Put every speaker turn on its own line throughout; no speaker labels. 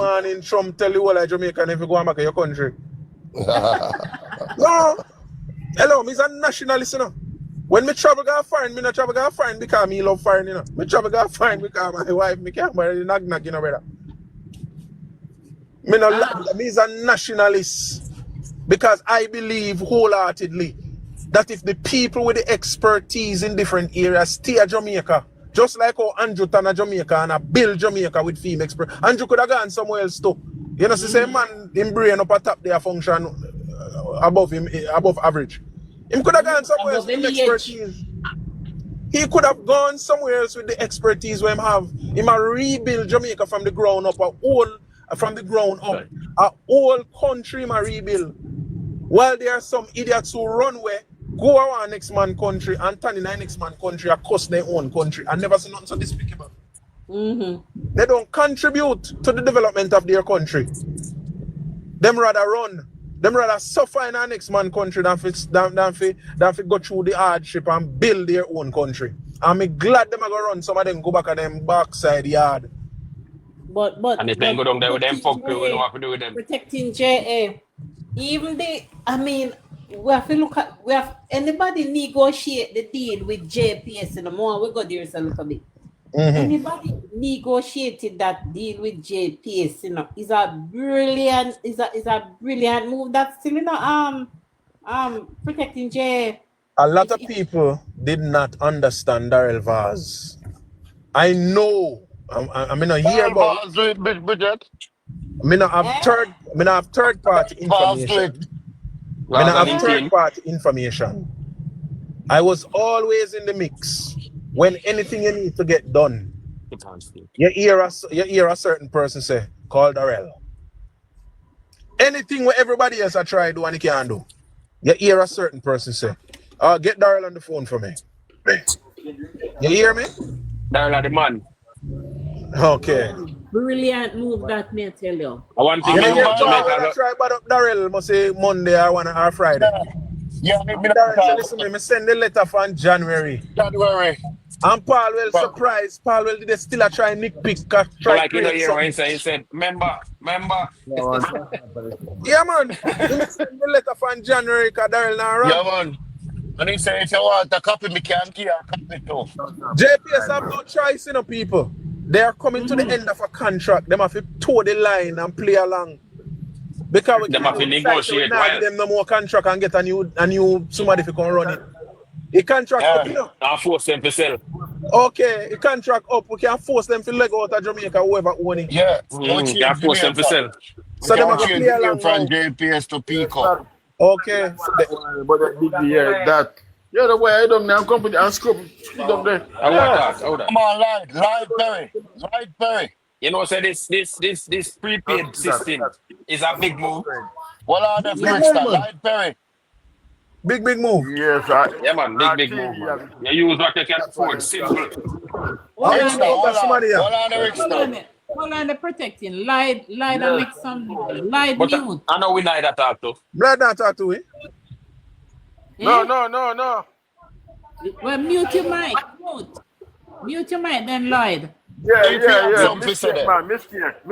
morning Trump tell you all like Jamaican if you go back to your country. No. Hello, me's a nationalist, you know. When me travel go foreign, me not travel go foreign because me love foreign, you know. Me travel go foreign because my wife, me can't marry knock, you know, brother. Me's a nationalist because I believe wholeheartedly that if the people with the expertise in different areas stay at Jamaica, just like how Andrew turn Jamaica and build Jamaica with female expert, Andrew could have gone somewhere else too. You know, say man, him brain up a top there function above average. Him could have gone somewhere else with expertise. He could have gone somewhere else with the expertise where him have. Him a rebuild Jamaica from the ground up, a whole country him a rebuild. While there are some idiots who run away, go around next man country and turn in the next man country and cost their own country and never see nothing so despicable. They don't contribute to the development of their country. Them rather run. Them rather suffer in our next man country than fi go through the hardship and build their own country. I'm glad them are gonna run. Some of them go back at them backside yard.
But
and if they go down there with them fuck people, we know what to do with them.
Protecting JA. Even we have to look at anybody negotiate the deal with JPS in the more we go there a little bit. Anybody negotiated that deal with JPS, you know, is a brilliant move. That's still protecting J.
A lot of people did not understand Darrell Vaz. I know. I mean, I hear about. I mean, I have third party information. I was always in the mix. When anything you need to get done, you hear a certain person say, call Darrell. Anything where everybody else I try to do and he can't do, you hear a certain person say, get Darrell on the phone for me. You hear me?
Darrell the man.
Okay.
Brilliant move that me tell you.
I want to
try but up Darrell must say Monday or Friday.
Yeah,
listen to me, send the letter from January. And Paul will surprise. Paul will did still a try nick pick.
Like you know, he said, member.
Yeah, man. He send the letter from January because Darrell now run.
Yeah, man. And he said, if you want a copy, me can't give a copy too.
JPS have no choice, you know, people. They are coming to the end of a contract. They have to toe the line and play along. Because we
have to negotiate.
Them no more contract and get a new somebody if you can run it. The contract up, you know.
I'll force them to sell.
Okay, the contract up. We can force them to leg out of Jamaica, whoever own it.
Yeah.
Can force them to sell.
So they have to play along
from JPS to Pico.
Okay.
But that. Yeah, the way I don't know, company and scope up there.
Come on, Light Perry.
You know, so this prepaid system is a big move.
What are the first Light Perry?
Big move.
Yes,
yeah, man, big move, man. You use what you can afford, simple.
Hold
on, the protecting. Light and make some light mute.
I know we need that talk too.
Blood not talk to it.
No.
Well, mute your mic. Mute your mic, then Lloyd.
Yeah. Mistake.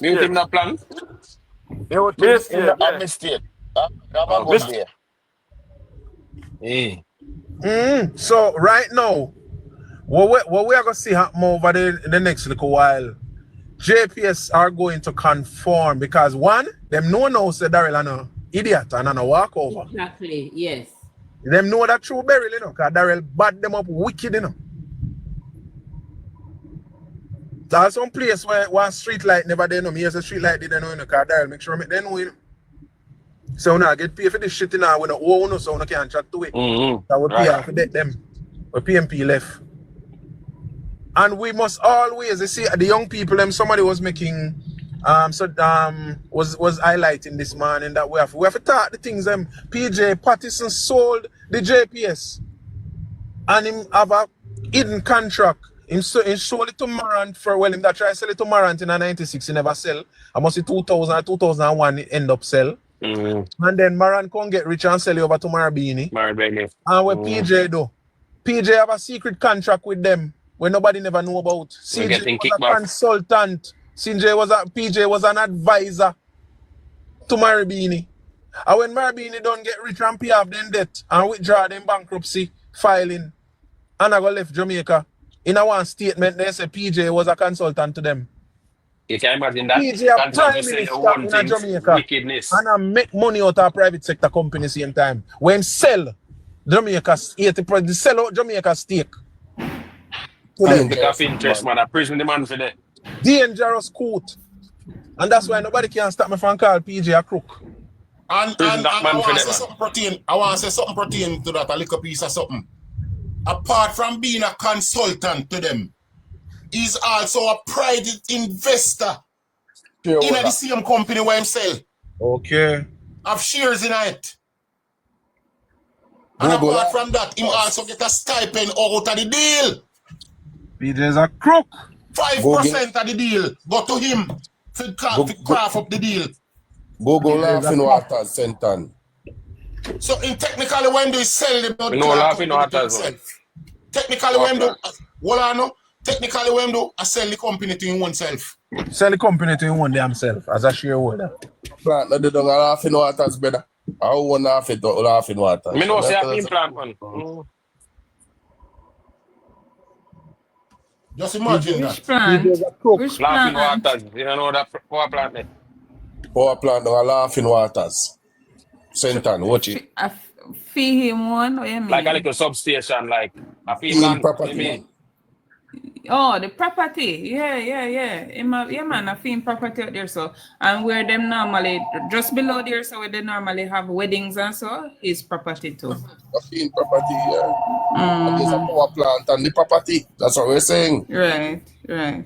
Mute him not plan.
Mistake.
So right now, what we are gonna see happen over the next little while, JPS are going to conform because one, them know say Darrell an idiot and an walkover.
Exactly, yes.
Them know that true burial, you know, because Darrell bad them up wicked, you know. There's some place where one street light never they know. Me as a street light didn't know, you know, because Darrell make sure they know, you know. So when I get paid for this shit in now, we don't own so we can't chat to it. That would pay for them. But PMP left. And we must always, you see, the young people, somebody was making was highlighting this morning that we have to talk the things PJ Patterson sold the JPS and him have a hidden contract. Him sold it to Marant for him that try to sell it to Marant in 96, he never sell. I must say 2000 or 2001 it end up sell. And then Marant can't get rich and sell it over to Marabini. And what PJ do? PJ have a secret contract with them where nobody never know about. CJ was a consultant PJ was an advisor to Maribini. And when Maribini don't get rich and pay off them debt and withdraw them bankruptcy filing, and I go left Jamaica. In a one statement, they say PJ was a consultant to them.
You can imagine that.
PJ a prime minister in Jamaica.
Wickedness.
And I make money out of private sector company same time. When sell Jamaica's 80%, sell out Jamaica's stake.
Because interest, man. I prison the man for that.
Dangerous court. And that's why nobody can stop me from calling PJ a crook.
And I want to say something pertaining to that, a little piece of something. Apart from being a consultant to them, he's also a private investor in the same company where himself.
Okay.
Have shares in it. And apart from that, him also get a stipend out of the deal.
PJ is a crook.
5% of the deal go to him to craft up the deal.
Go laughing waters, Sentan.
So in technically when they sell the blood
no laughing waters.
Technically when do technically when do I sell the company to him oneself.
Sell the company to him one themself as a shareholder.
Plant no they don't laughing waters better. I won't laugh it laughing waters.
Me know say I implant man.
Just imagine
Which
that.
plant? Which
Laughing
plant?
waters. You don't know that power plant there.
Power plant no laughing waters. Sentan, watch it.
I fee him one, what you mean?
Like a little substation, like a
In
plant.
property.
Oh, the property. Yeah. Yeah, man, I fee property out there, so. And where them normally, just below there, so where they normally have weddings and so, is property too.
In property, yeah. And there's a power plant and the property. That's what we're saying.
Right.
You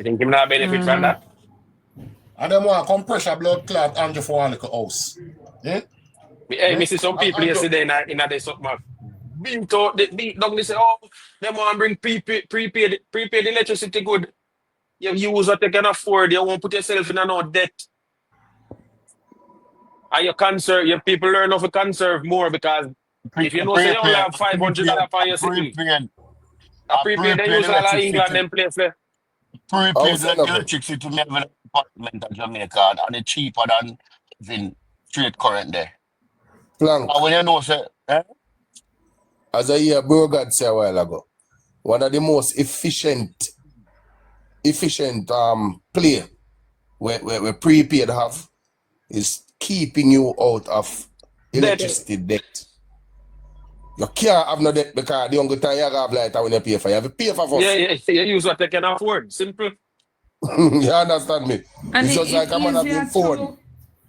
think him not benefit from that?
And them want come pressure blood clot and for one little house. Yeah?
Hey, me see some people yesterday in a day something. Beat out, they beat down, they say, oh, they want to bring prepaid electricity good. You use what you can afford, you won't put yourself in no debt. And your people learn how to conserve more because if you know say you only have $500 for your city. Prepaid, they use all of England, them place there.
Prepaid electricity level apartment in Jamaica and it's cheaper than even straight current there.
Plank.
And when you know, say,
As I hear Burgard say a while ago, one of the most efficient play where prepaid have is keeping you out of electricity debt. You can't have no debt because the only time you have light when you pay for, you have to pay for first.
Yeah, you use what you can afford. Simple.
You understand me?
And
it's just like a man having phone.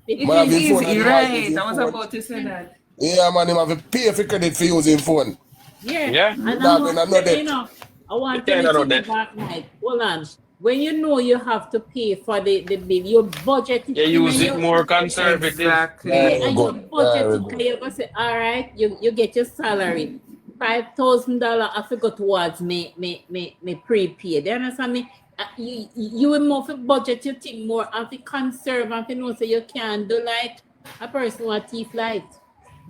It
Man
is
having phone
easy,
and
right?
you
I was
phone.
about to say that.
Yeah, man, him have to pay for credit for using phone.
Yeah.
And
That
I
when
want
I know
to,
that.
I want
Yeah,
to
I know
let you
that.
know back night. Hold on. When you know you have to pay for the bill, your budget is
You use it more conservative.
Exactly.
and your
Good.
budget
Very
is
good.
you're gonna say, all right, you get your salary. $5,000 I forgot towards me prepaid. You understand me? You will more for budget, you think more and for conserve and for know so you can do like a person who a thief light.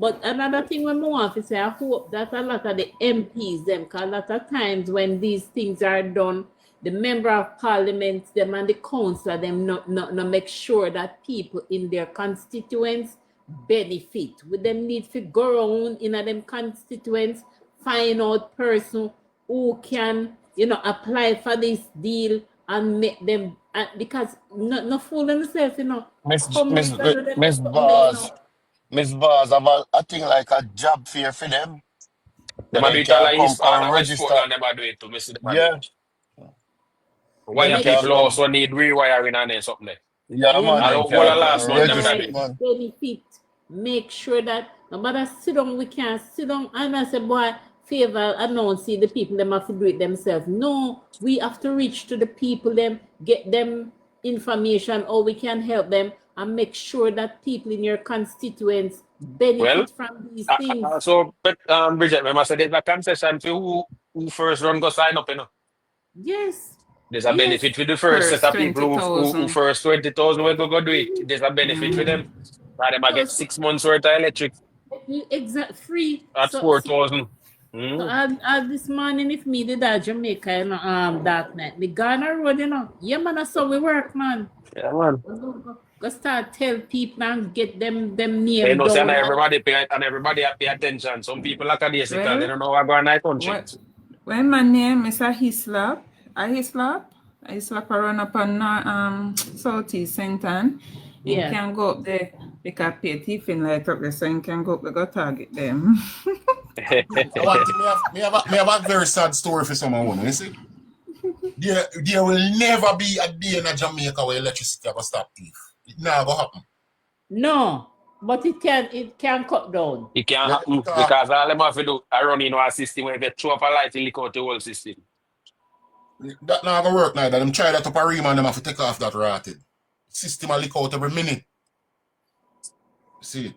But another thing when I want to say, I hope that a lot of the MPs them, because a lot of times when these things are done, the member of parliament them and the councillor them not make sure that people in their constituents benefit. With them need to go around in them constituents, find out person who can, apply for this deal and make them because no fooling themselves,
Miss Bars have a thing like a job fair for them.
Them
They
do it
can
all
come
East and
and
West
register.
Portland, them do it too. Me see them do
Yeah.
it. Why
Them
people
can
also need rewiring and then something there.
Yeah, man.
I
They
don't want to
can
last month, them
register,
done it.
man.
benefit. Make sure that no matter sit down, we can't sit down and I say, boy, favor announce the people them have to do it themselves. No, we have to reach to the people them, get them information, or we can help them and make sure that people in your constituents benefit
Well,
from these things.
So, Bridget, remember, so there's a concession for who first run go sign up,
Yes.
There's a benefit for the first set of people who first 20,000 will go do it. There's a benefit for them. And them I get 6 months worth of electric
Exact free
at 4,000.
So this morning, if me did that Jamaica, you know, dark night, me Ghana road, you know. Yeah, man, that's how we work, man.
Yeah, man.
Go start tell people and get them
They
name
know saying
down.
everybody pay attention. Some people are lackadaisical.
Well,
They don't know what going on in the country.
Well, my name is a Hislop. A Hislop run up on Southeast Centre. You
Yeah.
can go up there because pay thiefing light up there, so you can go up there, go target them.
Me have a very sad story for someone, you see? There will never be a day in Jamaica where electricity will stop thief. It never happen.
No, but it can cut down.
It can't happen because all them have to do is run in our system where they throw up a light and lick out the whole system.
That not gonna work neither. Them try that up a ream and them have to take off that rotted. System will lick out every minute. See?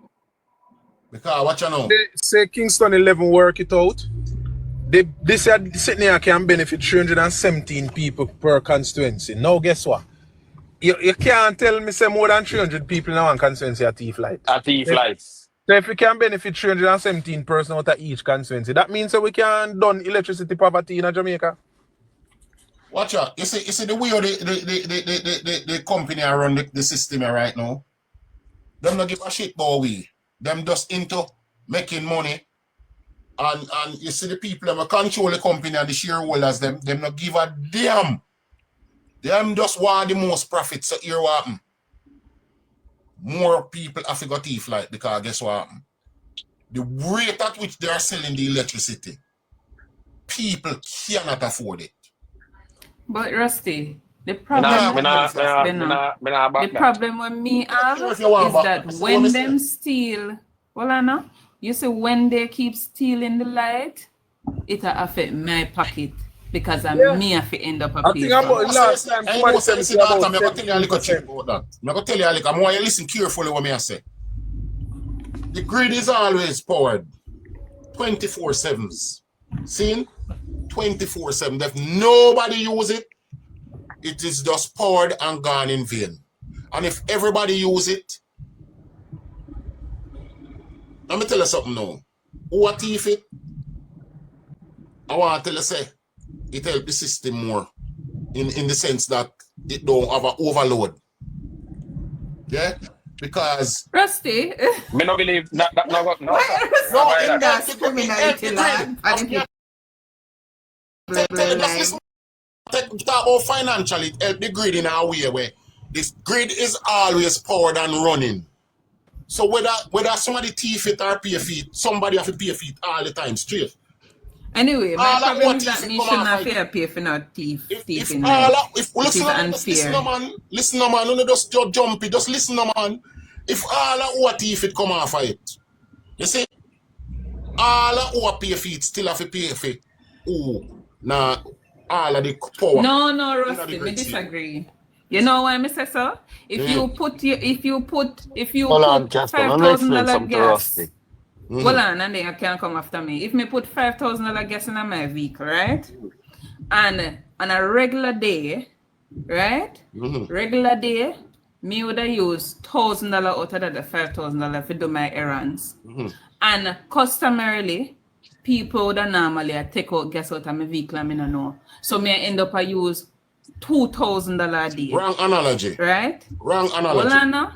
Because what you know?
They say Kingston 11 work it out. They said sitting here can benefit 317 people per constituency. Now guess what? You can't tell me say more than 300 people in one constituency are thief light.
A thief lights.
So if we can benefit 317 person out of each constituency, that means that we can done electricity poverty in Jamaica.
Watch out. You see the way the company are run the system here right now. Them not give a shit about we. Them just into making money. And you see the people that control the company and the shareholders, them not give a damn. Them just want the most profit. So here what happen? More people have to go thief like because guess what happen? The rate at which they are selling the electricity, people cannot afford it.
But Rusty, the problem with me have is that when them steal, well, I know, you see when they keep stealing the light, it affect my pocket because me have to end up a
I think about last time somebody said me about
I'm going to tell you a little trick about that. I'm going to tell you a little, I want you to listen carefully what me I say. The grid is always powered 24/7. See? 24/7. If nobody use it, it is just powered and gone in vain. And if everybody use it, let me tell you something now. What if it? I want to tell you say it help the system more in the sense that it don't have an overload. Yeah? Because
Rusty,
me no believe no.
that's criminality, lad.
Talk about financially, it help the grid in a way where this grid is always powered and running. So whether somebody thief it or pay for it, somebody have to pay for it all the time straight.
Anyway, my problem is that me should not pay for no thief.
Listen, no man, don't just jump it, just listen, no man. If all of what thief it come off of it, you see, all of what pay for it still have to pay for it. Nah. All of the power.
No, Rusty, me disagree. You know why I say so? If you put $5,000 gas, hold on, and then you can come after me. If me put $5,000 gas in my vehicle, right? And on a regular day, right? Regular day, me would have used $1,000 out of that $5,000 to do my errands. And customarily, people would normally take out gas out of my vehicle and I don't know. So me end up I use $2,000 a day.
Wrong analogy.
Right?
Wrong analogy.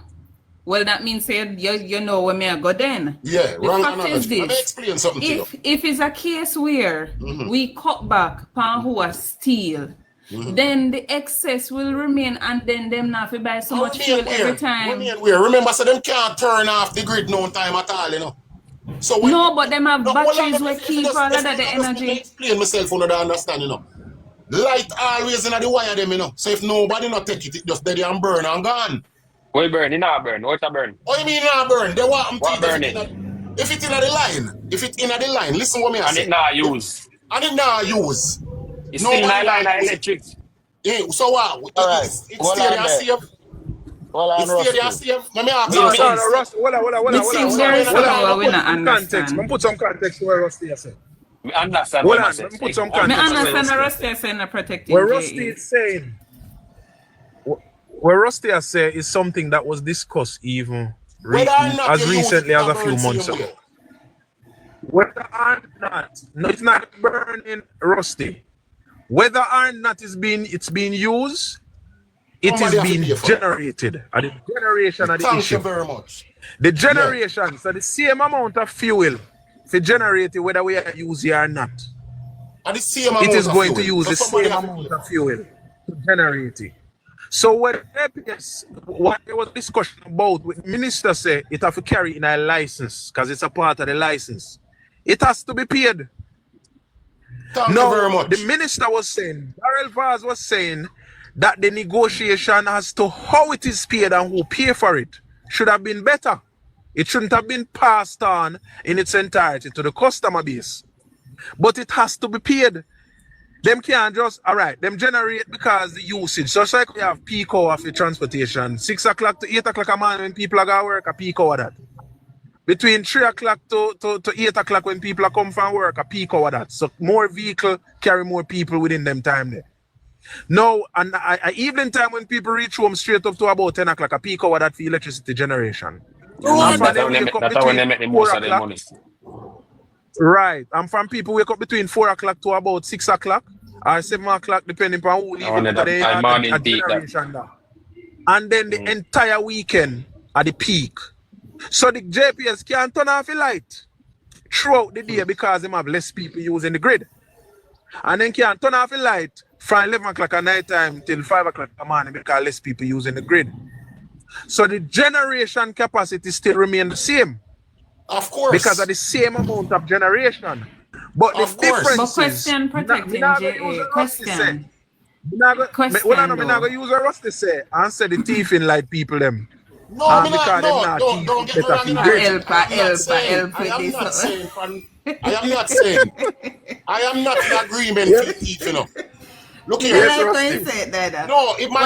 Well, that means you know where me I go then.
Yeah,
the
wrong
fact
analogy.
Is this,
Let me explain something to you.
If it's a case where we cut back on who are steal, then the excess will remain and then them not to buy so much fuel every time.
Remember, so them can't turn off the grid no time at all, you know. So
but them have batteries will keep all of the energy.
Let me explain myself for the understand, you know. Light always in the wire them, you know. So if nobody not take it, it just dead and burn and gone.
What burn? It not burn. What a burn?
What you mean not burn? They want
what burn it?
If it's in the line, listen what me I say.
And it not use.
And it not use.
It's still not line of electric.
Yeah, so what?
Alright.
It's still there safe.
Well, I'm
put some context to where Rusty is saying.
Understand.
Put some context.
Rusty is saying protecting.
What Rusty is saying, what Rusty has said is something that was discussed even as recently as a few months ago. Whether or not, no, it's not burning rusty. Whether or not it's being used, it
Somebody
is
have to
being
pay for it.
generated. And the generation of the
Thank
issue.
you very much.
The generation, so the same amount of fuel to generate it, whether we are using it or not.
And the same amount
It is
of
going
fuel.
to use
So
the
somebody
same
have to
amount
pay
of fuel to generate it. So what there was discussion about, what the minister said, it have to carry in a license because it's a part of the license. It has to be paid.
Thank you very much.
The minister was saying, Darrell Vaz was saying that the negotiation as to how it is paid and who pay for it should have been better. It shouldn't have been passed on in its entirety to the customer base. But it has to be paid. Them can't just, all right, them generate because the usage. So it's like we have peak hour of the transportation. 6 o'clock to 8 o'clock a morning when people are going to work, a peak hour that. Between 3 o'clock to 8 o'clock when people are come from work, a peak hour that. So more vehicle carry more people within them time there. Now, and evening time when people reach home straight up to about 10 o'clock, a peak hour that for electricity generation.
That's when they make the most of their money.
Right. And from people wake up between 4 o'clock to about 6 o'clock or 7 o'clock, depending on who leave
morning peak.
And then the entire weekend at the peak. So the JPS can't turn off the light throughout the day because they have less people using the grid. And then can't turn off the light from 11 o'clock at night time till 5 o'clock in the morning because less people using the grid. So the generation capacity still remain the same.
Of course.
Because of the same amount of generation. But the difference
But question protecting JA. Question.
We're not going to use a rusty say and say the thief in light people them.
No, don't get me wrong. I am not in agreement with the thief, you know. Look here.
Like I said that.
No, it might